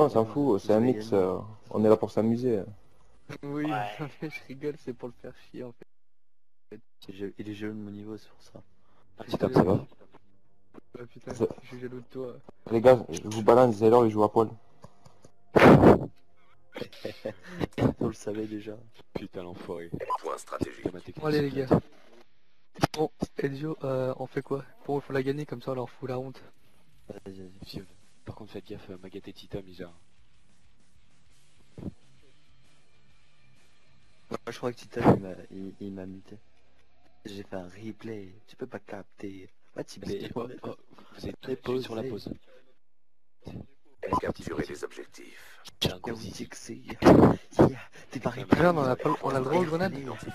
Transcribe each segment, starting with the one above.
on s'en fout, c'est un mix, on est là pour s'amuser. Oui, Ouais. mais je rigole, c'est pour le faire chier en fait. Il est jaloux de mon niveau, c'est pour ça. Je suis Putain, ça va. jaloux. Ah, putain, C'est- je suis jaloux de toi. Les gars, je vous balance, Zélor il joue à poil. On le savait déjà. Putain l'enfoiré. Point stratégique. Putain, ma technique Bon, allez les secrète. gars. Bon, Ezio, on fait quoi? Bon, il faut la gagner, comme ça on leur fout la honte. Vas-y. Monsieur, par contre faites gaffe, Magat et Tita misère. Moi, je crois que Titan il m'a muté. J'ai fait un replay, tu peux pas capter. Ouais, Mais Titan. vous êtes Très tous sur la posé. pause. Capturer les objectifs. J'ai un Quand gros vous zizi. dites que c'est... Yeah, t'es pas Ah, merde, on a le droit aux grenades? Identifié.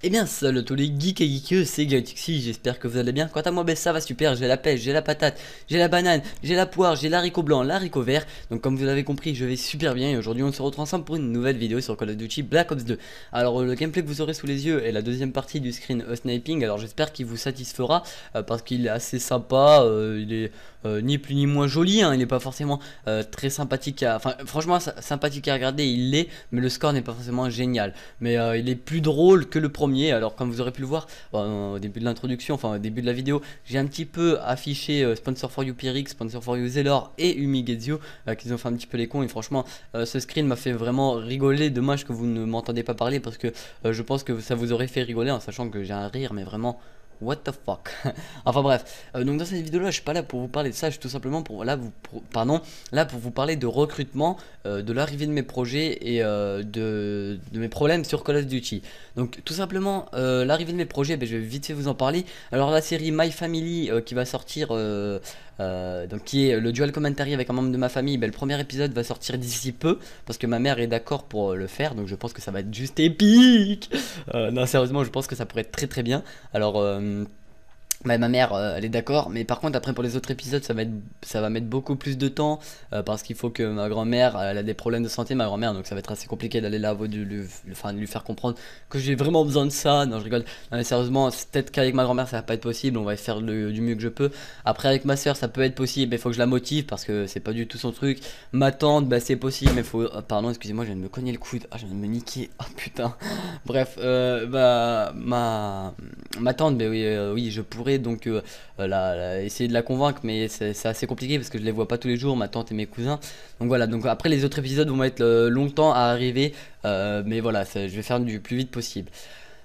Eh bien salut tous les geeks et geekeux, c'est Galactixi, j'espère que vous allez bien. Quant à moi, ben ça va super, j'ai la pêche, j'ai la patate, j'ai la banane, j'ai la poire, j'ai l'haricot blanc, l'haricot vert. Donc comme vous l'avez compris, je vais super bien et aujourd'hui on se retrouve ensemble pour une nouvelle vidéo sur Call of Duty Black Ops 2. Alors le gameplay que vous aurez sous les yeux est la deuxième partie du screen sniping, alors j'espère qu'il vous satisfera parce qu'il est assez sympa, il est ni plus ni moins joli, hein, il n'est pas forcément très sympathique à... Enfin franchement sympathique à regarder, il l'est, mais le score n'est pas forcément génial. Mais il est plus drôle que le premier. Alors comme vous aurez pu le voir au début de l'introduction, enfin au début de la vidéo, j'ai un petit peu affiché Sponsor for You Pyrrhix, Sponsor for You Zelor et Umigezio qui ont fait un petit peu les cons. Et franchement ce screen m'a fait vraiment rigoler. Dommage que vous ne m'entendez pas parler parce que je pense que ça vous aurait fait rigoler en sachant que j'ai un rire mais vraiment what the fuck. Enfin bref, donc dans cette vidéo là je suis pas là pour vous parler de ça, je suis tout simplement pour là pour vous parler de recrutement, de l'arrivée de mes projets et de mes problèmes sur Call of Duty. Donc tout simplement l'arrivée de mes projets, je vais vite fait vous en parler. Alors la série My Family qui va sortir donc qui est le dual commentary avec un membre de ma famille, le premier épisode va sortir d'ici peu parce que ma mère est d'accord pour le faire, donc je pense que ça va être juste épique. Non sérieusement je pense que ça pourrait être très très bien. Alors bah, ma mère elle est d'accord, mais par contre après pour les autres épisodes ça va mettre beaucoup plus de temps parce qu'il faut que ma grand-mère elle a des problèmes de santé, ma grand-mère, donc ça va être assez compliqué d'aller là, de lui faire comprendre que j'ai vraiment besoin de ça. Non je rigole, non, mais sérieusement peut-être qu'avec ma grand-mère ça va pas être possible, on va faire du mieux que je peux. Après avec ma soeur ça peut être possible, mais il faut que je la motive parce que c'est pas du tout son truc. Ma tante bah c'est possible, mais faut... pardon excusez-moi je viens de me cogner le coude, je viens de me niquer, oh putain. Bref bah ma tante, bah oui je pourrais donc essayer de la convaincre, mais c'est assez compliqué parce que je les vois pas tous les jours, ma tante et mes cousins. Donc voilà, donc après les autres épisodes vont mettre longtemps à arriver, mais voilà, je vais faire du plus vite possible.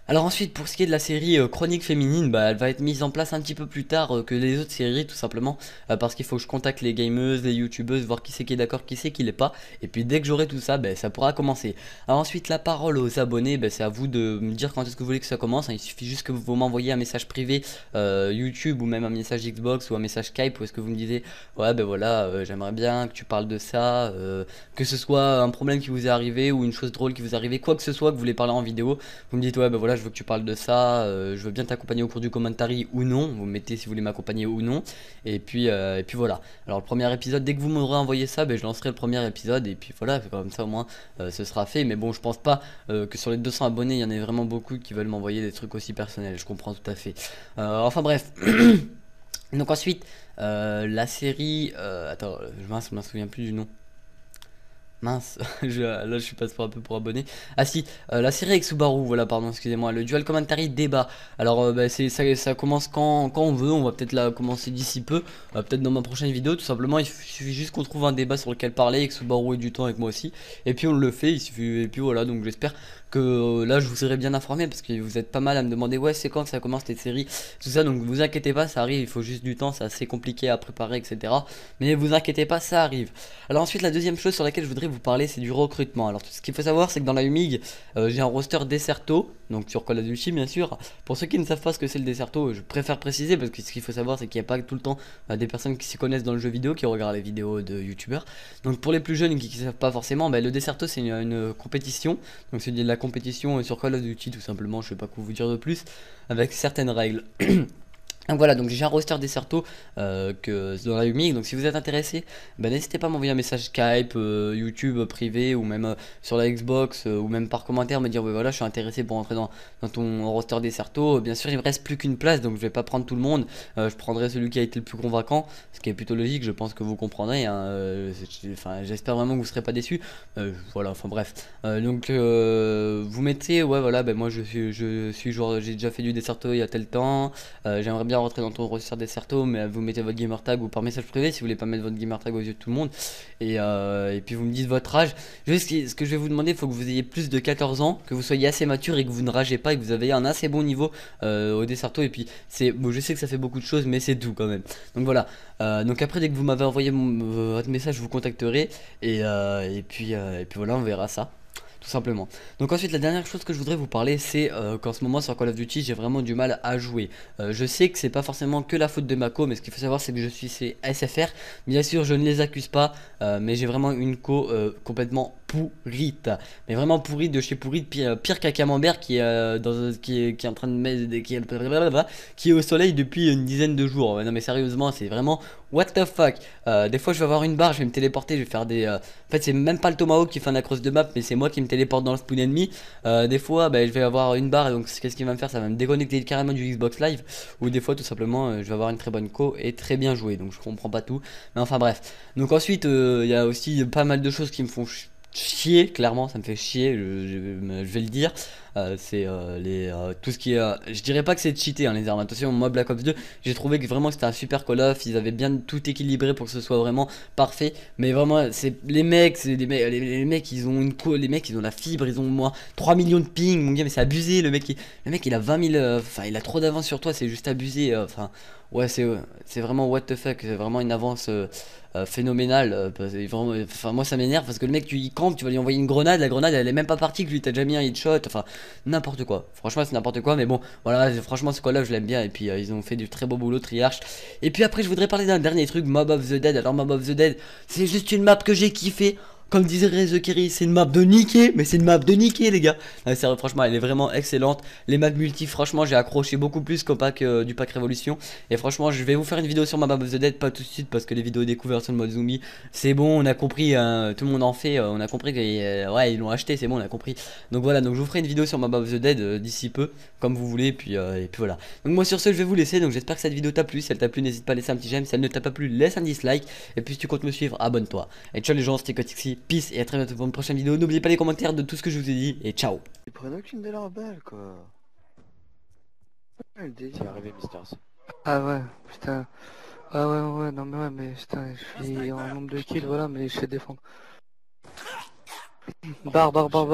Alors ensuite pour ce qui est de la série Chronique Féminine, elle va être mise en place un petit peu plus tard que les autres séries, tout simplement parce qu'il faut que je contacte les gameuses, les youtubeuses, voir qui c'est qui est d'accord, qui c'est qui l'est pas, et puis dès que j'aurai tout ça, ça pourra commencer. Alors ensuite la parole aux abonnés, c'est à vous de me dire quand est-ce que vous voulez que ça commence, hein. Il suffit juste que vous m'envoyez un message privé YouTube ou même un message Xbox ou un message Skype où est-ce que vous me disiez ouais voilà j'aimerais bien que tu parles de ça, que ce soit un problème qui vous est arrivé ou une chose drôle qui vous est arrivée, quoi que ce soit que vous voulez parler en vidéo, vous me dites ouais voilà je veux que tu parles de ça, je veux bien t'accompagner au cours du commentary ou non, vous mettez si vous voulez m'accompagner ou non, et puis voilà. Alors le premier épisode, dès que vous m'aurez envoyé ça, je lancerai le premier épisode et puis voilà, comme ça au moins ce sera fait. Mais bon je pense pas que sur les 200 abonnés il y en ait vraiment beaucoup qui veulent m'envoyer des trucs aussi personnels, je comprends tout à fait. Enfin bref. Donc ensuite la série attends je m'en souviens plus du nom. Mince, là je suis passé pour un peu pour abonné. Ah si, la série avec Subaru, voilà pardon, excusez-moi, le dual commentary débat. Alors ça commence quand on veut, on va peut-être la commencer d'ici peu, peut-être dans ma prochaine vidéo, tout simplement il suffit juste qu'on trouve un débat sur lequel parler et que Subaru ait du temps avec moi aussi. Et puis on le fait, il suffit, et puis voilà, donc j'espère que là je vous serai bien informé parce que vous êtes pas mal à me demander ouais c'est quand que ça commence les séries, tout ça, donc vous inquiétez pas, ça arrive, il faut juste du temps, c'est assez compliqué à préparer etc. Mais vous inquiétez pas, ça arrive. Alors ensuite la deuxième chose sur laquelle je voudrais vous parler c'est du recrutement. Alors tout ce qu'il faut savoir c'est que dans la Humig j'ai un roster Deserto, donc sur Call of Duty bien sûr. Pour ceux qui ne savent pas ce que c'est le Deserto, je préfère préciser parce que ce qu'il faut savoir c'est qu'il n'y a pas tout le temps des personnes qui s'y connaissent dans le jeu vidéo, qui regardent les vidéos de youtubeurs. Donc pour les plus jeunes qui ne savent pas forcément, le Deserto c'est une compétition, donc c'est de la compétition sur Call of Duty tout simplement, je sais pas quoi vous dire de plus, avec certaines règles. Donc voilà, donc j'ai un roster Desserto que dans la Humig, donc si vous êtes intéressé, bah, n'hésitez pas à m'envoyer un message Skype, YouTube privé ou même sur la Xbox ou même par commentaire me dire ouais, voilà je suis intéressé pour rentrer dans ton roster Desserto. Bien sûr il me reste plus qu'une place donc je vais pas prendre tout le monde, je prendrai celui qui a été le plus convaincant, ce qui est plutôt logique, je pense que vous comprendrez, hein, enfin j'espère vraiment que vous serez pas déçus, voilà enfin bref, donc vous mettez ouais voilà ben moi je suis joueur, j'ai déjà fait du Desserto il y a tel temps, j'aimerais bien rentrer dans ton roster Desserto, mais vous mettez votre gamer tag ou par message privé si vous voulez pas mettre votre gamer tag aux yeux de tout le monde, et puis vous me dites votre âge. Juste ce que je vais vous demander, il faut que vous ayez plus de 14 ans, que vous soyez assez mature et que vous ne ragez pas et que vous avez un assez bon niveau au Desserto, et puis c'est bon, je sais que ça fait beaucoup de choses mais c'est tout quand même, donc voilà. Donc après dès que vous m'avez envoyé votre message je vous contacterai, et puis voilà on verra ça tout simplement. Donc ensuite la dernière chose que je voudrais vous parler c'est qu'en ce moment sur Call of Duty j'ai vraiment du mal à jouer. Je sais que c'est pas forcément que la faute de ma co, mais ce qu'il faut savoir c'est que je suis SFR. Bien sûr je ne les accuse pas, mais j'ai vraiment une co complètement pourrite, mais vraiment pourrite de chez pourrite, pire qu'un camembert qui est qui est en train de mettre qui est au soleil depuis une dizaine de jours. Non mais sérieusement c'est vraiment what the fuck. Des fois je vais avoir une barre, je vais me téléporter, je vais faire des en fait c'est même pas le Tomahawk qui fait un across de map, mais c'est moi qui me téléporte dans le spawn ennemi. Des fois je vais avoir une barre et donc qu'est-ce qu'il va me faire, ça va me déconnecter carrément du Xbox Live, ou des fois tout simplement je vais avoir une très bonne co et très bien joué, donc je comprends pas tout, mais enfin bref. Donc ensuite il y a aussi pas mal de choses qui me font chier, clairement ça me fait chier, je vais le dire. C'est tout ce qui est je dirais pas que c'est cheaté hein, les armes, attention. Moi Black Ops 2 j'ai trouvé que vraiment c'était un super Call of, ils avaient bien tout équilibré pour que ce soit vraiment parfait, mais vraiment c'est les mecs, c'est les mecs ils ont les mecs ils ont la fibre, ils ont moins 3 millions de ping mon gars, mais c'est abusé. Le mec il a 20 000 enfin il a trop d'avance sur toi, c'est juste abusé, enfin ouais c'est vraiment what the fuck, c'est vraiment une avance phénoménale, enfin moi ça m'énerve parce que le mec il campe, tu vas lui envoyer une grenade, la grenade elle est même pas partie, que lui t'as déjà mis un headshot, enfin n'importe quoi, franchement c'est n'importe quoi, mais bon voilà, franchement ce Call of je l'aime bien, et puis ils ont fait du très beau boulot Triarch. Et puis après je voudrais parler d'un dernier truc, Mob of the Dead. Alors Mob of the Dead c'est juste une map que j'ai kiffé. Comme disait The Kerry, c'est une map de niquer, mais c'est une map de niquer les gars. Non, sérieux, franchement elle est vraiment excellente. Les maps multi franchement j'ai accroché beaucoup plus qu'au pack du pack Révolution. Et franchement je vais vous faire une vidéo sur ma map of the Dead, pas tout de suite parce que les vidéos découvertes sur le mode zombie c'est bon, on a compris, hein, tout le monde en fait, on a compris que ouais ils l'ont acheté, c'est bon, on a compris. Donc voilà, donc je vous ferai une vidéo sur ma map of the Dead d'ici peu, comme vous voulez, et puis voilà. Donc moi sur ce je vais vous laisser, donc j'espère que cette vidéo t'a plu. Si elle t'a plu n'hésite pas à laisser un petit j'aime, si elle ne t'a pas plu laisse un dislike, et puis si tu comptes me suivre abonne-toi. Et ciao les gens, c'était Kotixi, peace et à très bientôt pour une prochaine vidéo. N'oubliez pas les commentaires de tout ce que je vous ai dit, et ciao. Ils prennent aucune de leurs balles quoi. Ouais, le délire. C'est arrivé, Misters. Ah ouais, putain. Ah ouais, non mais ouais, mais putain, je suis en nombre de kills, voilà, mais je sais défendre. Barre,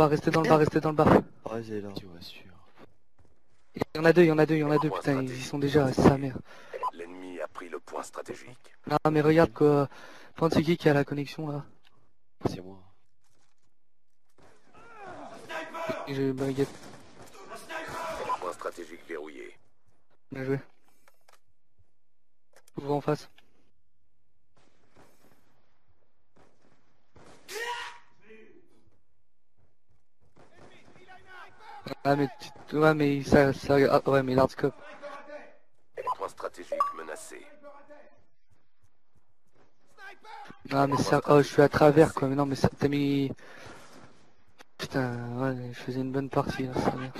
restez dans le bar, restez dans le bar. Oh j'ai là. Tu vois, sûr. Il y en a deux, putain, ils y sont déjà, c'est sa mère. L'ennemi a pris le point stratégique. Non mais regarde quoi, c'est qui a la connexion là? C'est moi. J'ai baguette, Point stratégique verrouillé. bien joué. Ouvre en face. Ah mais ouais mais ouais mais l'ardscope. Point stratégique menacé. Ah mais ça, oh je suis à travers quoi, mais non mais ça t'as mis... Putain, ouais, je faisais une bonne partie là, ça merde.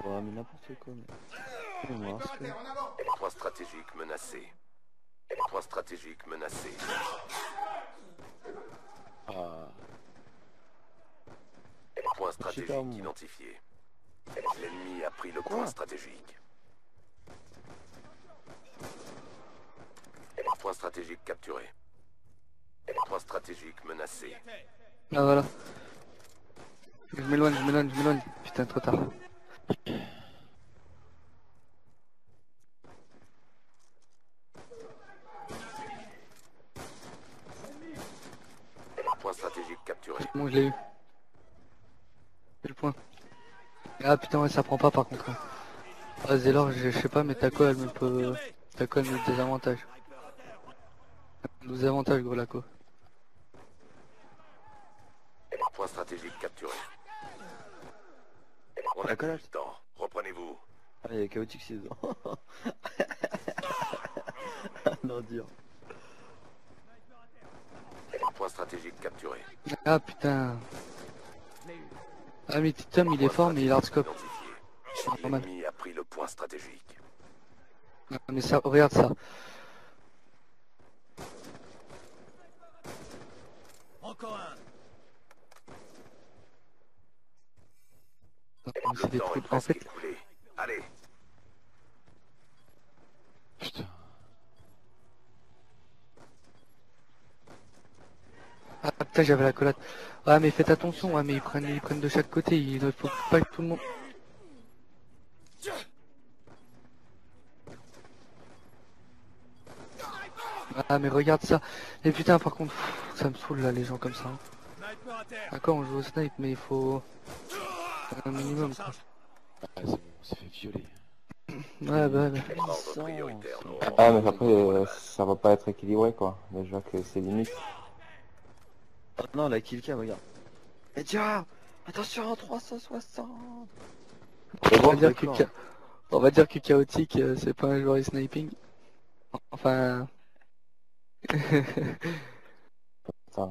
Ouais mais n'importe quoi mais. On va voir ce que... Point stratégique menacé. Point stratégique menacé. Ah. Point stratégique Super, moi. identifié. L'ennemi a pris le Quoi? point stratégique. Point stratégique capturé. Point stratégique menacé. Ah voilà. Je m'éloigne. Putain, trop tard. Point stratégique capturé. Bon, je l'ai eu. J'ai le point. Ah putain, ouais, ça prend pas par contre. Ah, Zélor, je sais pas, mais Taco, elle me peut... Taco, elle me met des avantages. Des avantages, gros, la co. Point stratégique capturé. On La a plus collage. le temps. Reprenez-vous. Ah, il y a chaotique 6 ans. Non, dur. Point stratégique capturé. Ah putain. Ah mais Titum il est fort mais il hardscope. Identifié. Normal. L'ennemi a pris le point stratégique. Ah, mais ça, regarde ça. Non, mais c'est Le des temps trous. est En presque fait, écoulé. Allez. Putain. ah putain j'avais la collade. Ah mais faites attention, ah mais ils prennent de chaque côté, il faut pas que tout le monde. Ah mais regarde ça. Et putain par contre, ça me saoule là les gens comme ça. Hein. D'accord on joue au snipe mais il faut un minimum quoi. Ah, c'est bon, on s'est fait violer. Ouais bah ouais. Ordre prioritaire. Non. Ah, mais après, ça va pas être équilibré, quoi. Déjà que c'est limite. Oh non, la killcam, regarde. Et tiens, attention, 360. C'est On va bon, dire que, d'accord. on va dire que chaotique c'est pas un joueur de sniping. Enfin. Attends.